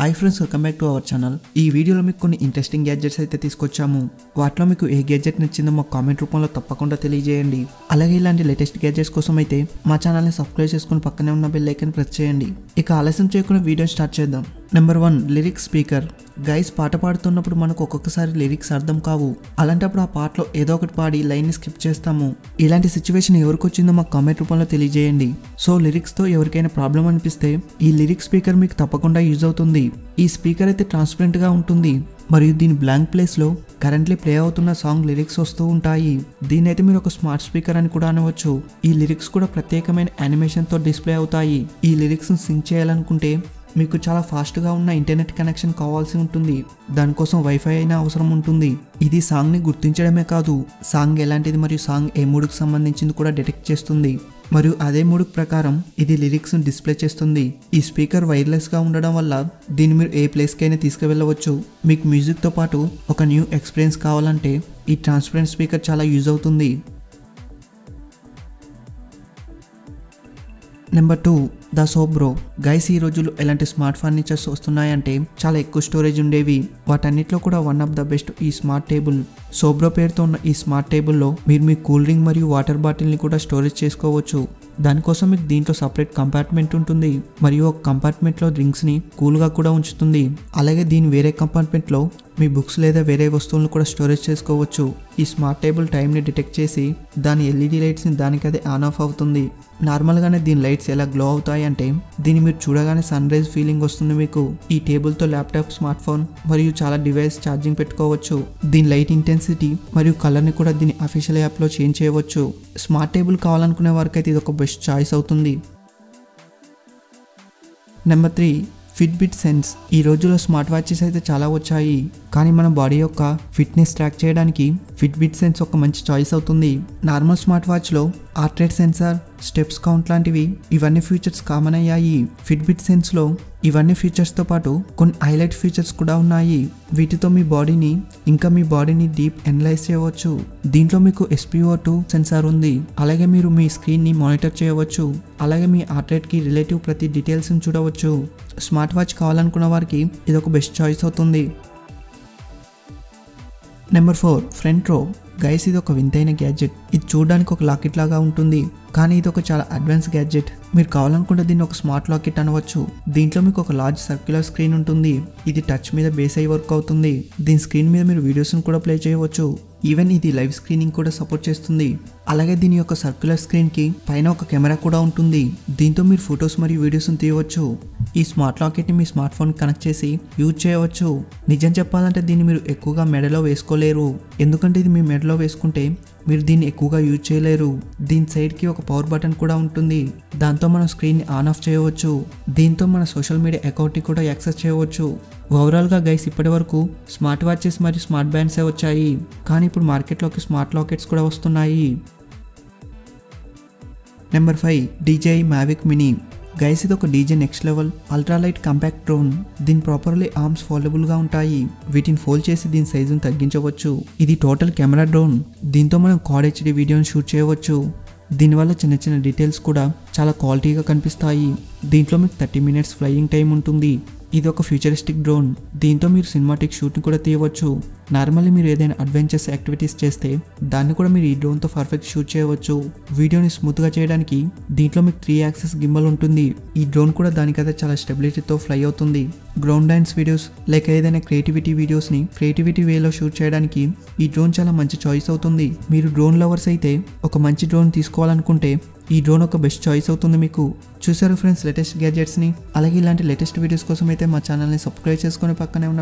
Hi friends, welcome back to our channel. ఈ వీడియోలో మీకు కొన్ని ఇంట్రెస్టింగ్ గ్యాడ్జెట్స్ అయితే తీసుకొచ్చాము. వాటిలో మీకు ఏ గ్యాడ్జెట్ నచ్చిందో మా కామెంట్ రూపంలో తప్పకుండా తెలియజేయండి. అలాగే ఇలాంటి లేటెస్ట్ గ్యాడ్జెట్స్ కోసం అయితే మా ఛానల్ని సబ్స్క్రైబ్ చేసుకుని పక్కనే ఉన్న బెల్ ఐకాన్ ప్రెస్ చేయండి. ఇక ఆలస్యం చేయకుండా వీడియో స్టార్ట్ చేద్దాం. Number 1 lyrics speaker. గైస్, పాట పాడుతున్నప్పుడు మనకు ఒక్కొక్కసారి లిరిక్స్ అర్థం కావు. అలాంటప్పుడు ఆ పాటలో ఏదో ఒకటి పాడి లైన్ని స్కిప్ చేస్తాము. ఇలాంటి సిచ్యువేషన్ ఎవరికి వచ్చిందో మాకు కామెంట్ రూపంలో తెలియజేయండి. సో లిరిక్స్తో ఎవరికైనా ప్రాబ్లం అనిపిస్తే ఈ లిరిక్స్ స్పీకర్ మీకు తప్పకుండా యూజ్ అవుతుంది. ఈ స్పీకర్ అయితే ట్రాన్స్పరెంట్గా ఉంటుంది మరియు దీని బ్లాంక్ ప్లేస్లో కరెంట్లీ ప్లే అవుతున్న సాంగ్ లిరిక్స్ వస్తూ ఉంటాయి. దీని అయితే మీరు ఒక స్మార్ట్ స్పీకర్ అని కూడా అనవచ్చు. ఈ లిరిక్స్ కూడా ప్రత్యేకమైన యానిమేషన్తో డిస్ప్లే అవుతాయి. ఈ లిరిక్స్ని సింక్ చేయాలనుకుంటే మీకు చాలా ఫాస్ట్గా ఉన్న ఇంటర్నెట్ కనెక్షన్ కావాల్సి ఉంటుంది. దానికోసం వైఫై అయినా అవసరం ఉంటుంది. ఇది సాంగ్ని గుర్తించడమే కాదు, సాంగ్ ఎలాంటిది మరియు సాంగ్ ఏ మూడుకు సంబంధించింది కూడా డిటెక్ట్ చేస్తుంది మరియు అదే మూడుకు ప్రకారం ఇది లిరిక్స్ను డిస్ప్లే చేస్తుంది. ఈ స్పీకర్ వైర్లెస్గా ఉండడం వల్ల దీన్ని మీరు ఏ ప్లేస్కైనా తీసుకువెళ్ళవచ్చు. మీకు మ్యూజిక్తో పాటు ఒక న్యూ ఎక్స్పీరియన్స్ కావాలంటే ఈ ట్రాన్స్పరెంట్ స్పీకర్ చాలా యూజ్ అవుతుంది. Number 2 the Sobro. గైస్, ఈ రోజుల్లో ఎలాంటి స్మార్ట్ ఫర్నిచర్స్ వస్తున్నాయంటే చాలా ఎక్కువ స్టోరేజ్ ఉండేవి. వాటన్నిటిలో కూడా వన్ ఆఫ్ ద బెస్ట్ ఈ స్మార్ట్ టేబుల్. సోబ్రో పేరుతో ఉన్న ఈ స్మార్ట్ టేబుల్లో మీరు మీ కూల్ డ్రింక్ మరియు వాటర్ బాటిల్ని కూడా స్టోరేజ్ చేసుకోవచ్చు. దానికోసం మీకు దీంట్లో సపరేట్ కంపార్ట్మెంట్ ఉంటుంది మరియు ఒక కంపార్ట్మెంట్లో డ్రింక్స్ని కూల్గా కూడా ఉంచుతుంది. అలాగే దీని వేరే కంపార్ట్మెంట్లో మీ బుక్స్ లేదా వేరే వస్తువులను కూడా స్టోరేజ్ చేసుకోవచ్చు. ఈ స్మార్ట్ టేబుల్ టైంని డిటెక్ట్ చేసి దాని ఎల్ఈడి లైట్స్ని దానికదే ఆన్ ఆఫ్ అవుతుంది. నార్మల్గానే దీని లైట్స్ ఎలా గ్లో అవుతాయి అంటే దీన్ని మీరు చూడగానే సన్ రైజ్ ఫీలింగ్ వస్తుంది మీకు. ఈ టేబుల్తో ల్యాప్టాప్, స్మార్ట్ ఫోన్ మరియు చాలా డివైస్ ఛార్జింగ్ పెట్టుకోవచ్చు. దీని లైట్ ఇంటెన్సిటీ మరియు కలర్ని కూడా దీని అఫీషియల్ యాప్లో చేంజ్ చేయవచ్చు. స్మార్ట్ టేబుల్ కావాలనుకునే వారికి అయితే ఇది ఒక బెస్ట్ చాయిస్ అవుతుంది. Number 3 Fitbit sense. ఈ రోజుల్లో స్మార్ట్ వాచెస్ అయితే చాలా వచ్చాయి, కానీ మన బాడీ యొక్క ఫిట్నెస్ ట్రాక్ చేయడానికి ఫిట్బిట్ సెన్స్ ఒక మంచి చాయిస్ అవుతుంది. నార్మల్ స్మార్ట్ వాచ్లో heart rate sensor, steps count లాంటివి ఇవన్నీ ఫీచర్స్ కామన్ అయ్యాయి. ఫిట్బిట్ సెన్స్లో ఇవన్నీ ఫీచర్స్తో పాటు కొన్ని హైలైట్ ఫీచర్స్ కూడా ఉన్నాయి. వీటితో మీ బాడీని డీప్ అనలైజ్ చేయవచ్చు. దీంట్లో మీకు SpO2 సెన్సార్ ఉంది. అలాగే మీరు మీ స్క్రీన్ని మానిటర్ చేయవచ్చు. అలాగే మీ హార్ట్ రేట్కి రిలేటివ్ ప్రతి డీటెయిల్స్ని చూడవచ్చు. స్మార్ట్ వాచ్ కావాలనుకున్న వారికి ఇది ఒక బెస్ట్ చాయిస్ అవుతుంది. నెంబర్ 4 ఫ్రంట్ రో. గైస్, ఇది ఒక వింతైన గ్యాడ్జెట్. ఇది చూడడానికి ఒక లాకెట్ లాగా ఉంటుంది, కానీ ఇది ఒక చాలా అడ్వాన్స్ గ్యాడ్జెట్. మీరు కావాలనుకుంటే దీన్ని ఒక స్మార్ట్ లాకెట్ అనవచ్చు. దీంట్లో మీకు ఒక లార్జ్ సర్క్యులర్ స్క్రీన్ ఉంటుంది. ఇది టచ్ మీద బేస్ అయ్యి వర్క్ అవుతుంది. దీని స్క్రీన్ మీద మీరు వీడియోస్ని కూడా ప్లే చేయవచ్చు. ఈవెన్ ఇది లైవ్ స్క్రీనింగ్ కూడా సపోర్ట్ చేస్తుంది. అలాగే దీని యొక్క సర్క్యులర్ స్క్రీన్కి పైన ఒక కెమెరా కూడా ఉంటుంది. దీంతో మీరు ఫొటోస్ మరియు వీడియోస్ని తీయవచ్చు. ఈ స్మార్ట్ లాకెట్ని మీ స్మార్ట్ ఫోన్ కనెక్ట్ చేసి యూజ్ చేయవచ్చు. నిజం చెప్పాలంటే దీన్ని మీరు ఎక్కువగా మెడలో వేసుకోలేరు, ఎందుకంటే ఇది మీ మెడలో వేసుకుంటే మీరు దీన్ని ఎక్కువగా యూజ్ చేయలేరు. దీని సైడ్కి ఒక పవర్ బటన్ కూడా ఉంటుంది. దాంతో మనం స్క్రీన్ని ఆన్ ఆఫ్ చేయవచ్చు. దీంతో మన సోషల్ మీడియా అకౌంట్ని కూడా యాక్సెస్ చేయవచ్చు. ఓవరాల్గా గైస్, ఇప్పటి వరకు స్మార్ట్ వాచెస్ మరియు స్మార్ట్ బ్యాండ్సే వచ్చాయి, కానీ ఇప్పుడు మార్కెట్లోకి స్మార్ట్ లాకెట్స్ కూడా వస్తున్నాయి. Number 5 DJI Mavic Mini. Guys, ఇది ఒక DJ next level ultralight compact drone. దీని ప్రాపర్లీ ఆర్మ్స్ ఫోల్డబుల్గా ఉంటాయి. వీటిని ఫోల్డ్ చేసి దీని సైజును తగ్గించవచ్చు. ఇది టోటల్ కెమెరా డ్రోన్. దీంతో మనం Quad HD వీడియోని షూట్ చేయవచ్చు. దీనివల్ల చిన్న చిన్న డీటెయిల్స్ కూడా చాలా క్వాలిటీగా కనిపిస్తాయి. దీంట్లో మీకు 30 minutes ఫ్లయింగ్ టైం ఉంటుంది. ఇది ఒక ఫ్యూచరిస్టిక్ డ్రోన్. దీంతో మీరు సినిమాటిక్ షూట్ని కూడా తీయవచ్చు. నార్మల్లీ మీరు ఏదైనా అడ్వెంచర్స్ యాక్టివిటీస్ చేస్తే దాన్ని కూడా మీరు ఈ డ్రోన్తో పర్ఫెక్ట్ షూట్ చేయవచ్చు. వీడియోని స్మూత్గా చేయడానికి దీంట్లో మీకు 3 యాక్సెస్ గింబల్ ఉంటుంది. ఈ డ్రోన్ కూడా దానికైతే చాలా స్టెబిలిటీతో ఫ్లై అవుతుంది. గ్రౌండ్ డాన్స్ వీడియోస్ లేక ఏదైనా క్రియేటివిటీ వీడియోస్ని క్రియేటివిటీ వేలో షూట్ చేయడానికి ఈ డ్రోన్ చాలా మంచి చాయిస్ అవుతుంది. మీరు డ్రోన్ లవర్స్ అయితే ఒక మంచి డ్రోన్ తీసుకోవాలనుకుంటే ఈ డ్రోన్ ఒక బెస్ట్ చాయిస్ అవుతుంది మీకు. చూసారు ఫ్రెండ్స్ లేటెస్ట్ గ్యాడ్జెట్స్ని. అలాగే ఇలాంటి లేటెస్ట్ వీడియోస్ కోసం అయితే మా ఛానల్ని సబ్స్క్రైబ్ చేసుకొని పక్కనే ఉన్న